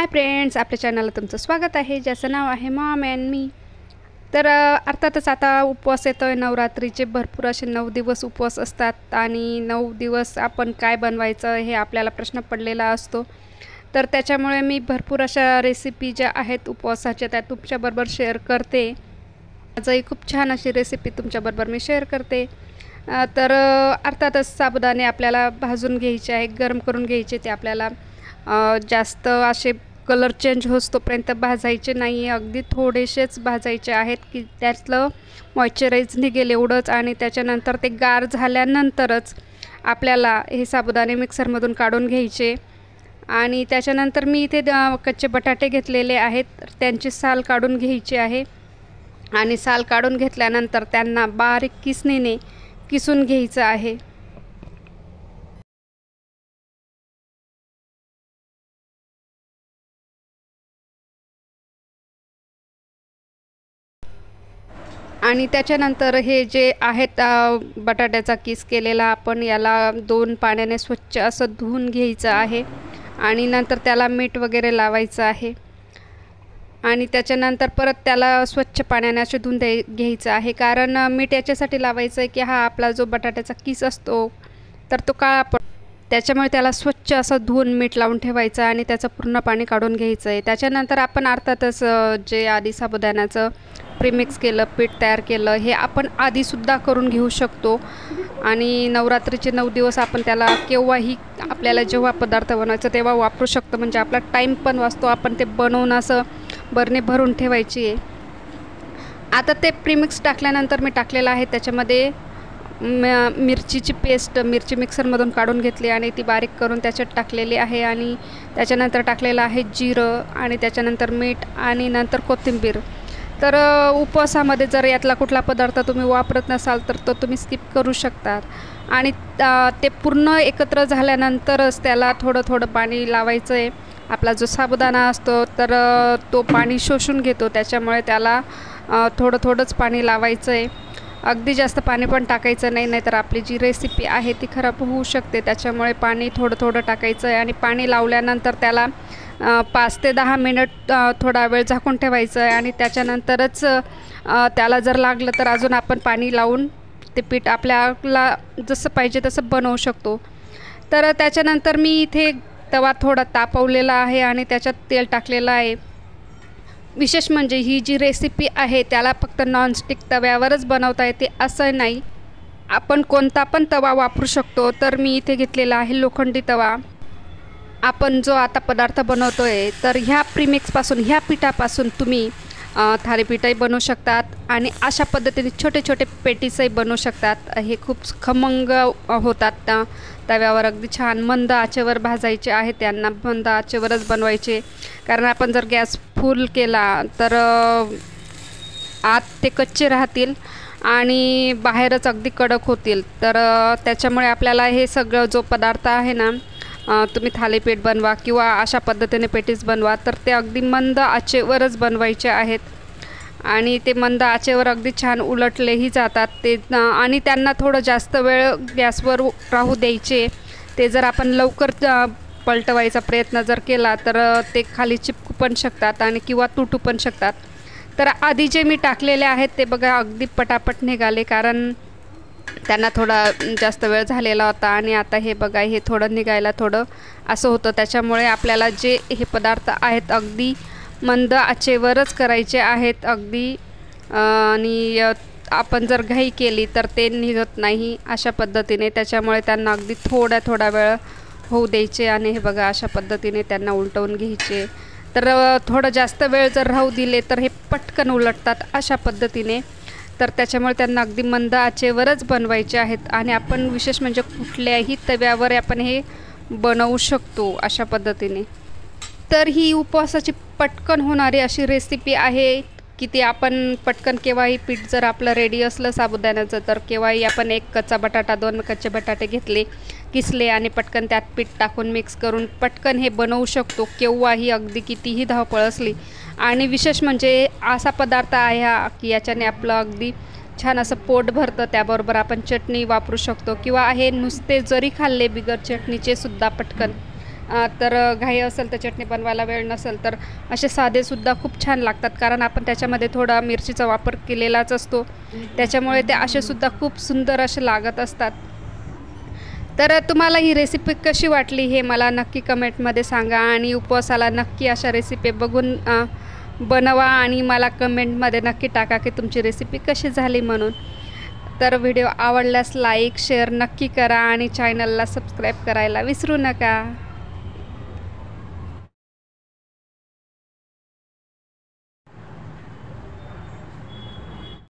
Hi friends, आपल्या चॅनलला तुमचं स्वागत आहे, ज्याचं नाव आहे मॉम अँड मी। तर अर्थातच आता उपवास येतोय, नवरात्रीचे भरपूर असे 9 दिवस उपवास असतात आणि 9 दिवस आपण काय बनवायचं हे आपल्याला प्रश्न पडलेला असतो। तर त्याच्यामुळे मी भरपूर अशा रेसिपी ज्या आहेत उपवासाच्या त्या तुमच्याबरोबर शेअर करते। आजही खूप छान अशी रेसिपी तुमच्याबरोबर मी शेअर करते। तर अर्थातच साबुदाणे आपल्याला भाजून घ्यायचे आहे, गरम करून घ्यायचे। ते आपल्याला जास्त असे कलर चेंज होतोपर्यंत भाजायचे नाही, अगदी थोडेसेच भाजायचे आहेत की त्यातलं मॉइश्चराइज निघेल एवढंच। आणि त्याच्यानंतर ते गार झाल्यानंतरच आपल्याला हे साबुदाणे मिक्सरमधून काढून घ्यायचे। आणि त्याच्यानंतर मी इथे कच्चे बटाटे घेतलेले आहेत, त्यांची साल काढून घ्यायची आहे आणि साल काढून घेतल्यानंतर त्यांना बारीक किसणीने किसून घ्यायचं आहे। आणि त्याच्यानंतर हे जे आहेत बटाट्याचा किस केलेला, आपण याला 2 पाण्याने स्वच्छ असं धुवून घ्यायचं आहे आणि नंतर त्याला मीठ वगैरे लावायचं आहे। आणि त्याच्यानंतर परत त्याला स्वच्छ पाण्याने असे धुवून घ्यायचं आहे, कारण मीठ याच्यासाठी लावायचं आहे की हा आपला जो बटाट्याचा किस असतो तर तो काळा पडतो, त्याच्यामुळे त्याला स्वच्छ असं धुवून मीठ लावून ठेवायचं आणि त्याचं पूर्ण पाणी काढून घ्यायचं आहे। त्याच्यानंतर आपण अर्थातच जे आधी साबुदाण्याचं प्रीमिक्स केलं, पीठ तयार केलं, हे आपण आधीसुद्धा करून घेऊ शकतो। आणि नवरात्रीचे 9 दिवस आपण त्याला केव्हाही आपल्याला जेव्हा पदार्थ बनवायचं तेव्हा वापरू शकतो, म्हणजे आपला टाईम पण वाचतो। आपण ते बनवून असं बरणी भरून ठेवायची आहे। आता ते प्रीमिक्स टाकल्यानंतर मी टाकलेलं आहे त्याच्यामध्ये मिरचीची पेस्ट, मिरची मिक्सरमधून काढून घेतली आणि ती बारीक करून त्याच्यात टाकलेली आहे। आणि त्याच्यानंतर टाकलेलं आहे जिरं आणि त्याच्यानंतर मीठ आणि नंतर कोथिंबीर। तर उपवासामध्ये जर यातला कुठला पदार्थ तुम्ही वापरत नसाल तर तो तुम्ही स्किप करू शकता। आणि ते पूर्ण एकत्र झाल्यानंतरच त्याला थोडं थोडं पाणी लावायचं आहे। आपला जो साबुदाणा असतो तर तो पाणी शोषून घेतो, त्याच्यामुळे त्याला थोडं थोडंच पाणी लावायचं आहे, अगदी जास्त पाणी पण टाकायचं नाही, नाहीतर आपली जी रेसिपी आहे ती खराब होऊ शकते। त्याच्यामुळे पाणी थोडं थोडं टाकायचं आहे आणि पाणी लावल्यानंतर त्याला 5 ते 10 मिनिट थोडा वेळ झाकून ठेवायचं आहे। आणि त्याच्यानंतरच त्याला जर लागलं तर अजून आपण पाणी लावून ते पीठ आपल्याला जसं पाहिजे तसं बनवू शकतो। तर त्याच्यानंतर मी इथे तवा थोडा तापवलेला आहे आणि त्याच्यात तेल टाकलेलं आहे। विशेष म्हणजे ही जी रेसिपी आहे त्याला फक्त नॉनस्टिक तव्यावरच बनवता येते असं नाही, आपण कोणता पण तवा वापरू शकतो। तर मी इथे घेतलेला आहे लोखंडी तवा। आपण जो आता पदार्थ बनवतो आहे तर ह्या प्रीमिक्सपासून, ह्या पिठापासून तुम्ही थालीपीठही बनवू शकतात आणि अशा पद्धतीने छोटे छोटे पेटीसही बनवू शकतात। हे खूप खमंग होतात तव्यावर, अगदी छान मंद आचेवर भाजायचे आहे, त्यांना मंद आचेवरच बनवायचे, कारण आपण जर गॅस फुल केला तर आत ते कच्चे राहतील आणि बाहेरच अगदी कडक होतील। तर त्याच्यामुळे आपल्याला हे सगळं जो पदार्थ आहे ना, तुम्ही थालीपीठ बनवा किंवा अशा पद्धतीने पेटीस बनवा तर ते अगदी मंद आचेवरच बनवायचे आहेत आणि ते मंद आचेवर अगदी छान उलटलेही जातात ते। आणि त्यांना थोडं जास्त वेळ गॅसवर राहू द्यायचे। ते जर आपण लवकर पलटवायचा प्रयत्न जर केला तर ते खाली चिपकू पण शकतात आणि किंवा तुटू पण शकतात। तर आधी जे मी टाकलेले आहेत ते बघा अगदी पटापट निघाले, कारण त्यांना थोडा जास्त वेळ झालेला होता। आणि आता हे बघा, हे थोडं निघायला थोडं असं होतं, त्याच्यामुळे आपल्याला जे हे पदार्थ आहेत अगदी मंद आचेवरच करायचे आहेत अगदी। आणि आपण जर घाई केली तर ते निघत नाही अशा पद्धतीने, त्याच्यामुळे त्यांना अगदी थोडा वेळ होऊ द्यायचे। आणि हे बघा अशा पद्धतीने त्यांना उलटवून घ्यायचे। तर थोडं जास्त वेळ जर राहू दिले तर हे पटकन उलटतात अशा पद्धतीने। तर त्याच्यामुळे त्यांना अगदी मंद आचेवरच बनवायचे आहेत आणि आपण विशेष म्हणजे कुठल्याही तव्यावर आपण हे बनवू शकतो अशा पद्धतीने। तर ही उपवासाची पटकन होणारी अशी रेसिपी आहे की ती आपण पटकन केव्हाही, पीठ जर आपलं रेडी असलं साबुदाण्याचं तर केव्हाही आपण 1 कच्चा बटाटा, 2 कच्चे बटाटे घेतले, किसले आणि पटकन त्यात पीठ टाकून मिक्स करून पटकन हे बनवू शकतो केव्हाही, अगदी कितीही धावपळ असली। आणि विशेष म्हणजे असा पदार्थ आहे हा की याच्याने आपलं अगदी छान असं पोट भरतं। त्याबरोबर आपण चटणी वापरू शकतो किंवा हे नुसते जरी खाल्ले बिगर चटणीचे सुद्धा पटकन तर घाई असेल तर चटणी बनवायला वेळ नसेल तर असे साधेसुद्धा खूप छान लागतात, कारण आपण त्याच्यामध्ये थोडा मिरचीचा वापर केलेलाच असतो, त्याच्यामुळे ते असेसुद्धा खूप सुंदर असे लागत असतात. तर तुम्हाला ही रेसिपी कशी वाटली हे मला नक्की कमेंटमध्ये सांगा आणि उपवासाला नक्की अशा रेसिपी बघून बनवा आणि मला कमेंटमध्ये नक्की टाका की तुमची रेसिपी कशी झाली म्हणून. तर व्हिडिओ आवडल्यास लाईक शेअर नक्की करा आणि चॅनलला सबस्क्राईब करायला विसरू नका.